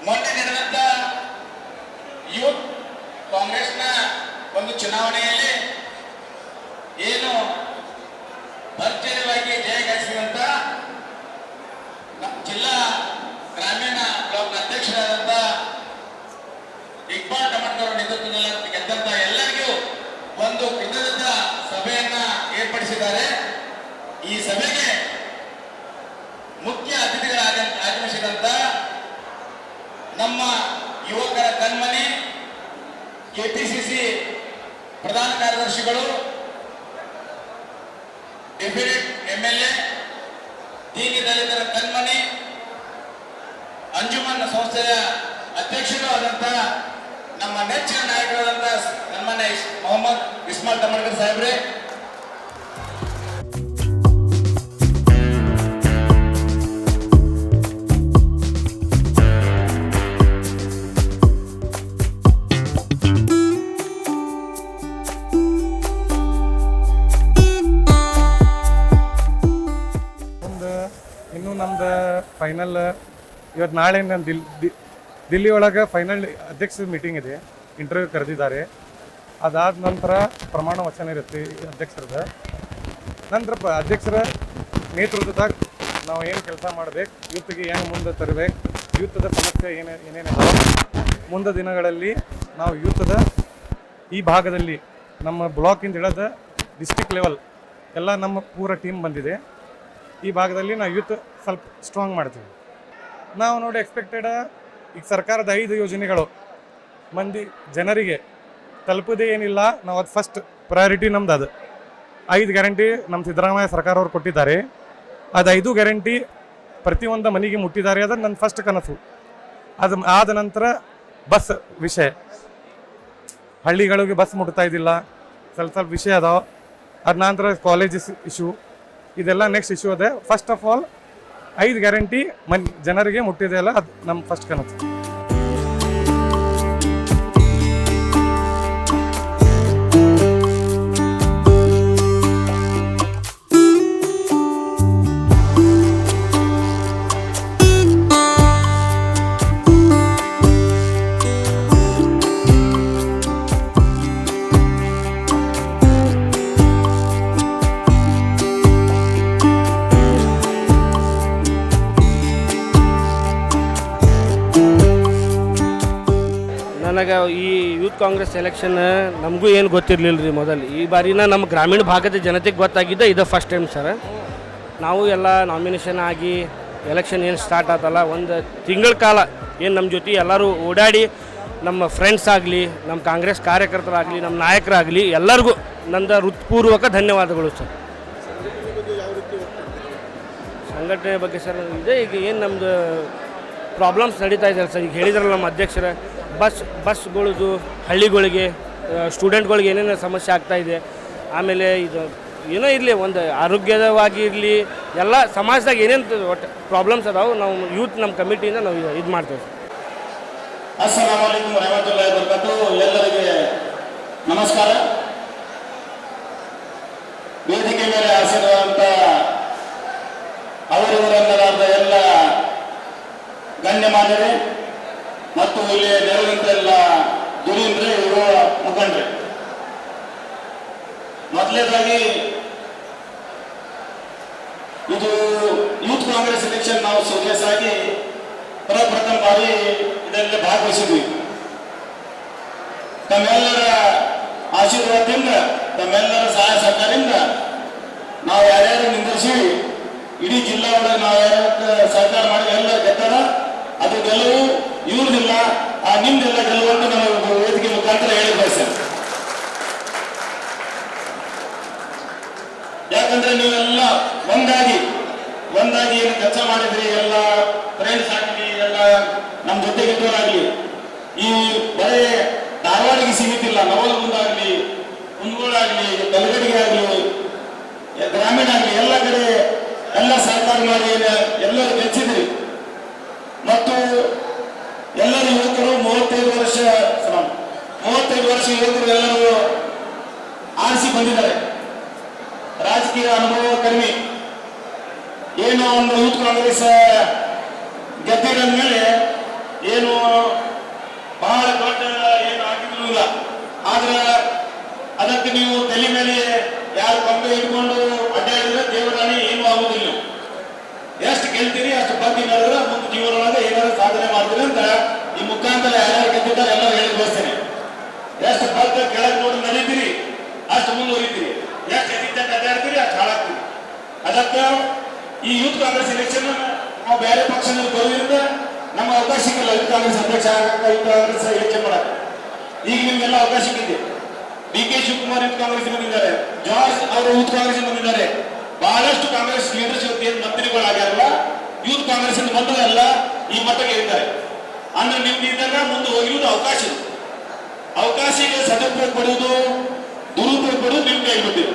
ಮೊನ್ನೆ ನಡೆದಂತ ಯೂತ್ ಕಾಂಗ್ರೆಸ್ನ ಒಂದು ಚುನಾವಣೆಯಲ್ಲಿ ಏನು ಭರ್ಜರಿಯಾಗಿ ಜಯ ಗಳಿಸಿದಂತ ಜಿಲ್ಲಾ ಗ್ರಾಮೀಣ ಬ್ಲಾಕ್ ಅಧ್ಯಕ್ಷರಾದಂತ ಇಕ್ಬಾಲ್ ಟಮಟರ್ ನೇತೃತ್ವದಲ್ಲಿ ಗೆದ್ದಂತ ಎಲ್ಲರಿಗೂ ಒಂದು ಕೃತಜ್ಞತಾ ಸಭೆಯನ್ನ ಏರ್ಪಡಿಸಿದ್ದಾರೆ. ಈ ಸಭೆಗೆ ಮುಖ್ಯ ಅತಿಥಿಗಳಾಗಿ ಆಗಮಿಸಿದಂತ ನಮ್ಮ ಯುವಕರ ಕಣ್ಮನಿ ಕೆಪಿಸಿಸಿ ಪ್ರಧಾನ ಕಾರ್ಯದರ್ಶಿಗಳು, ಡೆಪ್ಯೂಟಿ ಎಂಎಲ್ಎ, ದೀನಿ ದಲಿತರ ಕಣ್ಮನಿ, ಅಂಜುಮನ್ ಸಂಸ್ಥೆಯ ಅಧ್ಯಕ್ಷರು ಆದಂತ ನಮ್ಮ ನೆಚ್ಚಿನ ನಾಯಕರಾದಂತ ಸನ್ಮಾನ್ಯ ಮೊಹಮ್ಮದ್ ಇಸ್ಮಾಲ್ ಟಮಟರ್ ಸಾಹೇಬ್ರೆ, ಇನ್ನು ನಮ್ದು ಫೈನಲ್ ಇವತ್ತು ನಾಳೆ ನಾನು ದಿಲ್ಲಿ ಒಳಗೆ ಫೈನಲ್ ಅಧ್ಯಕ್ಷರ ಮೀಟಿಂಗ್ ಇದೆ, ಇಂಟರ್ವ್ಯೂ ಕರೆದಿದ್ದಾರೆ. ಅದಾದ ನಂತರ ಪ್ರಮಾಣ ವಚನ ಇರುತ್ತೆ ಅಧ್ಯಕ್ಷರದ. ನಂತರ ಅಧ್ಯಕ್ಷರ ನೇತೃತ್ವದಾಗ ನಾವು ಏನು ಕೆಲಸ ಮಾಡಬೇಕು, ಯೂತ್ಗೆ ಏನು ಮುಂದೆ ತರಬೇಕು, ಯೂತ್ದ ಸಮಸ್ಯೆ ಏನೇನಿದೆ ಮುಂದೆ ದಿನಗಳಲ್ಲಿ ನಾವು ಯೂತ್ದ ಈ ಭಾಗದಲ್ಲಿ ನಮ್ಮ ಬ್ಲಾಕಿಂದ ಹಿಡಿದ ಡಿಸ್ಟಿಕ್ ಲೆವೆಲ್ ಎಲ್ಲ ನಮ್ಮ ಪೂರ ಟೀಮ್ ಬಂದಿದೆ. ಈ ಭಾಗದಲ್ಲಿ ನಾವು ಯೂತ್ ಸ್ವಲ್ಪ ಸ್ಟ್ರಾಂಗ್ ಮಾಡ್ತೀವಿ. ನಾವು ನೋಡಿ ಎಕ್ಸ್ಪೆಕ್ಟೆಡ್ ಈಗ ಸರ್ಕಾರದ 5 ಯೋಜನೆಗಳು ಮಂದಿ ಜನರಿಗೆ ತಲುಪೋದೇ ಏನಿಲ್ಲ. ನಾವು ಅದು ಫಸ್ಟ್ ಪ್ರಯಾರಿಟಿ ನಮ್ದು. ಅದು 5 ಗ್ಯಾರಂಟಿ ನಮ್ಮ ಸಿದ್ದರಾಮಯ್ಯ ಸರ್ಕಾರ ಅವ್ರು ಕೊಟ್ಟಿದ್ದಾರೆ. ಅದು 5 ಗ್ಯಾರಂಟಿ ಪ್ರತಿಯೊಂದು ಮನೆಗೆ ಮುಟ್ಟಿದ್ದಾರೆ. ಅದು ನನ್ನ ಫಸ್ಟ್ ಕನಸು. ಅದು ಆದ ನಂತರ ಬಸ್ ವಿಷಯ, ಹಳ್ಳಿಗಳಿಗೆ ಬಸ್ ಮುಟ್ತಾ ಇದ್ದಿಲ್ಲ, ಸ್ವಲ್ಪ ವಿಷಯ ಅದಾವ. ಅದ ನಂತರ ಕಾಲೇಜಸ್ ಇಶ್ಯೂ, ಇದೆಲ್ಲ ನೆಕ್ಸ್ಟ್ ಇಶ್ಯೂ ಅದೇ. ಫಸ್ಟ್ ಆಫ್ ಆಲ್ 5 ಗ್ಯಾರಂಟಿ ಜನರಿಗೆ ಮುಟ್ಟಿದೆ ಅಲ್ಲ, ಅದು ನಮ್ಮ ಫಸ್ಟ್ ಕನಸು. ನನಗೆ ಈ ಯೂತ್ ಕಾಂಗ್ರೆಸ್ ಎಲೆಕ್ಷನ್ ನಮಗೂ ಏನು ಗೊತ್ತಿರಲಿಲ್ಲ ರೀ. ಮೊದಲು ಈ ಬಾರಿನ ನಮ್ಮ ಗ್ರಾಮೀಣ ಭಾಗದ ಜನತೆಗೆ ಗೊತ್ತಾಗಿದ್ದ ಇದು ಫಸ್ಟ್ ಟೈಮ್ ಸರ್. ನಾವು ಎಲ್ಲ ನಾಮಿನೇಷನ್ ಆಗಿ ಎಲೆಕ್ಷನ್ ಏನು ಸ್ಟಾರ್ಟ್ ಆತಲ್ಲ, ಒಂದು ತಿಂಗಳ ಕಾಲ ಏನು ನಮ್ಮ ಜೊತೆ ಎಲ್ಲರೂ ಓಡಾಡಿ, ನಮ್ಮ ಫ್ರೆಂಡ್ಸ್ ಆಗಲಿ, ನಮ್ಮ ಕಾಂಗ್ರೆಸ್ ಕಾರ್ಯಕರ್ತರಾಗಲಿ, ನಮ್ಮ ನಾಯಕರಾಗಲಿ ಎಲ್ಲರಿಗೂ ನಂದು ಹೃತ್ಪೂರ್ವಕ ಧನ್ಯವಾದಗಳು ಸರ್. ಸಂಘಟನೆ ಬಗ್ಗೆ ಸರ್ ಇದೆ ಈಗ ಏನು ನಮ್ಮದು ಪ್ರಾಬ್ಲಮ್ಸ್ ನಡೀತಾ ಇದೆ ಸರ್. ಈಗ ಹೇಳಿದ್ರಲ್ಲ ನಮ್ಮ ಅಧ್ಯಕ್ಷರ, ಬಸ್ಗಳದು ಹಳ್ಳಿಗಳಿಗೆ ಸ್ಟೂಡೆಂಟ್ಗಳಿಗೆ ಏನೇನು ಸಮಸ್ಯೆ ಆಗ್ತಾಯಿದೆ, ಆಮೇಲೆ ಇದು ಏನೋ ಇರಲಿ, ಒಂದು ಆರೋಗ್ಯವಾಗಿ ಇರಲಿ, ಎಲ್ಲ ಸಮಾಜದಾಗ ಏನೇನು ಒಟ್ಟು ಪ್ರಾಬ್ಲಮ್ಸ್ ಅದಾವೆ, ನಾವು ಯೂತ್ ನಮ್ಮ ಕಮಿಟಿಯಿಂದ ನಾವು ಇದು ಮಾಡ್ತೇವೆ. ಅಸ್ಸಲಾಮು ಅಲೈಕುಂ ವರಹಮತುಲ್ಲಾಹಿ ವಬರಕಾತುಹು. ಎಲ್ಲರಿಗೆ ನಮಸ್ಕಾರ. ವೇದಿಕೆ ಮೇಲೆ ಆಸೀನರಾದಂಥ ಅವರಿವರೆಲ್ಲರಾದ ಎಲ್ಲ ಗಣ್ಯಮಾನ್ಯರೇ ಮತ್ತು ಇಲ್ಲಿ ನೆರವಂತ ಎಲ್ಲ ದುರೀಂದ್ರೆ ಯುವ ಮುಖಂಡ್ರೆ, ಮೊದಲನೇದಾಗಿ ಇದು ಯೂತ್ ಕಾಂಗ್ರೆಸ್ ಎಲೆಕ್ಷನ್ ನಾವು ಸೀರಿಯಸ್ ಆಗಿ ಪ್ರಥಮ ಬಾರಿ ಇದರಲ್ಲಿ ಭಾಗವಹಿಸಿದ್ವಿ. ತಮ್ಮೆಲ್ಲರ ಆಶೀರ್ವಾದದಿಂದ, ತಮ್ಮೆಲ್ಲರ ಸಹಾಯ ಸಹಕಾರದಿಂದ ನಾವು ಯಾರ್ಯಾರು ನಿಂದಿಸಿ ಇಡೀ ಜಿಲ್ಲಾ ಒಳಗೆ ನಾವು ಯಾರ್ಯಾರು ಸಹಕಾರ ಮಾಡಿ ಎಲ್ಲ ಗೆದ್ದಾರ ಅದು ಗೆಲುವು ಇವ್ರದಿಲ್ಲ, ನಿಮ್ದೆಲ್ಲ ಗೆಲುವು ಅಂತ ನಾನು ವೇದಿಕೆ ಮುಖಾಂತರ ಹೇಳಿ ಬಯಸ್ತೇನೆ. ಯಾಕಂದ್ರೆ ನೀವೆಲ್ಲ ಒಂದಾಗಿ ಏನು ಕೆಲಸ ಮಾಡಿದ್ರಿ, ಎಲ್ಲ ಫ್ರೆಂಡ್ಸ್ ಆಗಲಿ, ಎಲ್ಲ ನಮ್ಮ ಜೊತೆಗಿದ್ದವರಾಗ್ಲಿ, ಈ ಬರೇ ಧಾರವಾಡಿಗೆ ಸೀಮಿತ ಇಲ್ಲ, ನವಲಗುಂದಾಗ್ಲಿ, ಕುಂದಗೋಳಾಗ್ಲಿ, ಕಲಗಡಿಗೆ ಆಗ್ಲಿ, ಗ್ರಾಮೀಣ ಆಗ್ಲಿ, ಎಲ್ಲ ಕಡೆ ಎಲ್ಲ ಸಹಕಾರ ಮಾಡಿ ಎಲ್ಲರೂ ಗೆಲ್ಲಿಸಿದ್ರಿ. ಮತ್ತು ಎಲ್ಲರೂ ಯುವಕರು 35 ವರ್ಷ ಯುವಕರು ಎಲ್ಲರೂ ಆರಿಸಿ ಬಂದಿದ್ದಾರೆ. ರಾಜಕೀಯ ಅನುಭವ ಕಡಿಮೆ, ಏನು ಒಂದು ಯೂತ್ ಕಾಂಗ್ರೆಸ್ ಗೆದ್ದಿರ ಮೇಲೆ ಏನು ಬಹಳ ದೊಡ್ಡ ಏನು ಆಗಿದ್ರು ಇಲ್ಲ. ಆದ್ರೆ ಅದಕ್ಕೆ ನೀವು ತಲೆ ಮೇಲೆ ಯಾರು ಕೊಂಬೆ ಇಟ್ಕೊಂಡು ಅಡ್ಡಾಡಿದ್ರೆ ದೇವರಾಣಿ ಏನೂ ಆಗುದಿಲ್ಲ. ಎಷ್ಟು ಗೆಲ್ತೀರಿ ಅಷ್ಟು ಬಗ್ಗೆ ನಡೆದ್ರೆ ಮುಂದೆ ಜೀವನೊಳಗೆ ಏನಾದ್ರು ಸಾಧನೆ ಮಾಡ್ತೀರಿ ಅಂತ ಈ ಮುಖಾಂತರ ಯಾರ್ಯಾರು ಗೆದ್ದಿದ್ದಾರೆ ಎಲ್ಲ ಹೇಳಿ ಬಯಸ್ತೇನೆ. ಎಷ್ಟು ಬದ್ಧ ಕೆಳಗೆ ನೋಡಿ ನಡೀತೀರಿ ಅಷ್ಟು ಮುಂದುವರಿತೀರಿ, ಎಷ್ಟು ಎದ್ದಿದ್ದಾಗ ಅಡ್ಡಾಡ್ತೀರಿ ಅಷ್ಟು ಹಾಳಾಗ್ತೀರಿ. ಅದಕ್ಕೆ ಈ ಯೂತ್ ಕಾಂಗ್ರೆಸ್ ಎಲೆಕ್ಷನ್ ನಾವು ಬೇರೆ ಪಕ್ಷದಲ್ಲಿ ಬರೋದ್ರಿಂದ ನಮ್ಮ ಅವಕಾಶ ಸಿಗಲ್ಲ. ಯೂತ್ ಕಾಂಗ್ರೆಸ್ ಅಧ್ಯಕ್ಷ ಆಗಕ್ಕೆ, ಯೂತ್ ಕಾಂಗ್ರೆಸ್ ಎಲೆಕ್ಷನ್ ಮಾಡಕ್ಕೆ ಈಗ ನಿಮ್ಗೆಲ್ಲ ಅವಕಾಶ ಸಿಕ್ಕಿದೆ. ಡಿ.ಕೆ. ಶಿವಕುಮಾರ್ ಯೂತ್ ಕಾಂಗ್ರೆಸ್ ಬಂದಿದ್ದಾರೆ, ಜಾರ್ಜ್ ಅವರು ಯೂತ್ ಕಾಂಗ್ರೆಸ್ ಬಂದಿದ್ದಾರೆ. ಬಹಳಷ್ಟು ಕಾಂಗ್ರೆಸ್ ಲೀಡರ್ಶಿಪ್ ಏನು ಮಂತ್ರಿಗಳಾಗ್ಯಾರಲ್ಲ ಯೂತ್ ಕಾಂಗ್ರೆಸ್ ಬಂದವರೆಲ್ಲ ಈ ಮಟ್ಟಕ್ಕೆ ಇರ್ತಾರೆ. ಅಂದ್ರೆ ನಿಮ್ಗೆ ಇದ್ದಾಗ ಮುಂದೆ ಹೋಗಿರುವುದು ಅವಕಾಶ. ಅವಕಾಶಕ್ಕೆ ಸದುಪಯೋಗ ಪಡೆಯುವುದು, ದುರುಪಯೋಗ ಪಡೆಯುವುದು ನಿಮ್ಗೆ ಆಗಿಬಿಟ್ಟಿದೆ.